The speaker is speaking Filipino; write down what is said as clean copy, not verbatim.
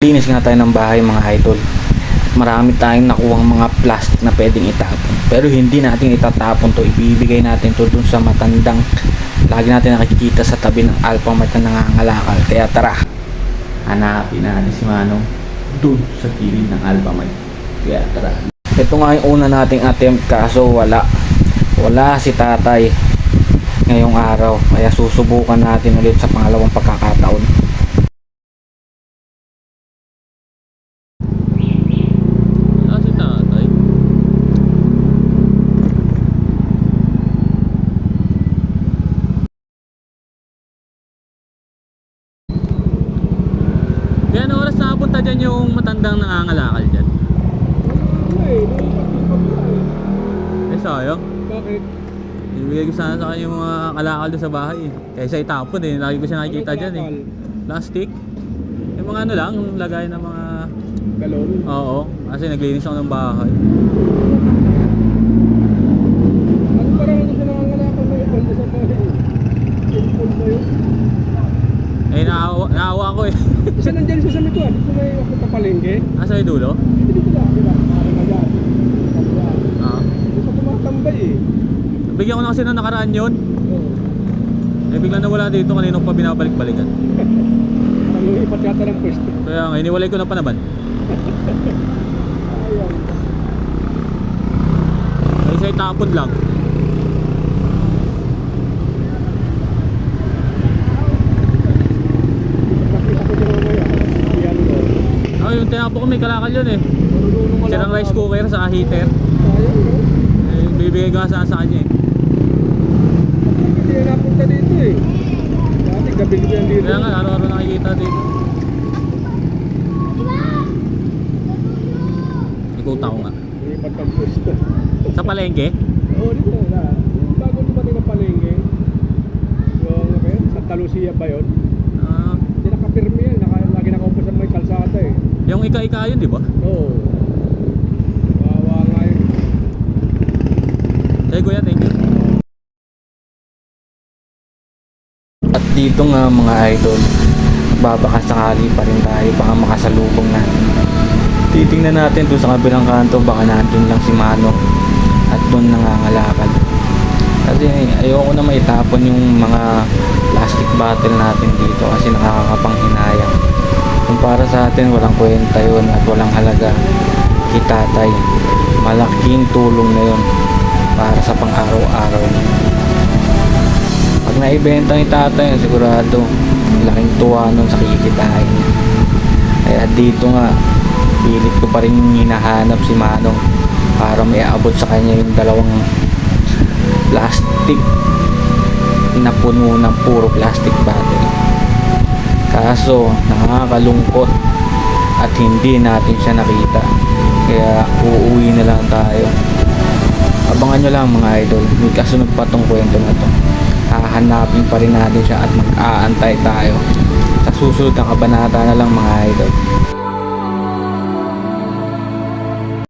Linis nga tayo ng bahay mga idol. Marami tayong nakuhang mga plastic na pwedeng itapon. Pero hindi natin itatapon to. Ibibigay natin to dun sa matandang lagi natin nakikita sa tabi ng Alphamart na nangangalakal. Kaya tara, hanapin natin si Manong dun sa gilid ng Alphamart. Kaya tara. Ito nga yung una nating attempt kaso wala si tatay ngayong araw. Kaya susubukan natin ulit sa pangalawang pagkakataon. Kaya ano oras nakapunta dyan yung matandang nangangalakal dyan? Eh sayang. Bakit? Ibigay ko sana sa kanya yung mga kalakal doon sa bahay eh. Kaysa itapon eh, lagi ko siya nakikita dyan eh. Plastic. Yung mga ano lang, yung lagay ng mga... Galon? Oo, kasi naglinis ako ng bahay. Ano parang hindi siya nangangalakal na yung sa bahay? Impulse na yun? Eh naawa ko eh. Isa nandyan siya sa mito ah. Dito na yung kapalengke. Asa yung dulo? Hindi dito lang, di ba? Parang na dyan. Oo. Dito sa tumatambay eh. Bigyan ko na kasi na nakaraan yun. Oo. Eh bigla na wala dito, kanino pa binabalik-balikan. Parang lumipat yata ng pwesto. Kaya nga, iniwalay ko na pa naman. Ayan. Kaysa itapon lang. Nakita ko dyan mamaya. Ayan o. Oh, yung tinapo ko may kalakal yun eh. Marunong Sirang rice cooker sa heater. Ayan o. Eh, bibigay ko nga sa kanya eh. Hindi na napunta dito eh. Dati gabi ko yan dito. Kaya nga, araw-araw nakikita dito. Ikuta ko nga. Lumipat ng pwesto. Sa palengke? Oo, dito na. Yung bago dumating ng palengke. Yung Santa Lucia ba yun? Ah, Hindi nakapirmi yan. Lagi nakaupo sa may kalsada eh. yung ika-ika yun, di ba? Oo. Wawa nga yun. Say kuya, thank you. At dito nga mga idol, babakasakali pa rin tayo, baka makasalubong natin. Titingnan natin doon sa kabilang kanto, baka nandun lang si Manong at doon nangangalakal. Kasi ayoko na maitapon yung mga plastic bottle natin dito kasi nakakapanghinayang. Kung para sa atin walang kwenta yun at walang halaga, kitatay, malaking tulong na yun para sa pang-araw-araw. Pag naibenta ni tatay, sigurado laking tuwa nun sa kikitain. Kaya dito nga, pilit ko pa rin hinahanap si Manong para may aabot sa kanya yung dalawang plastic na puno ng puro plastic bottle. Kaso nakakalungkot at hindi natin siya nakita, kaya uuwi na lang tayo. Abangan nyo lang mga idol, may kasunod pa tong kwento na to. Hahanapin pa rin natin siya at mag-aantay tayo sa susunod na kabanata na lang mga idol.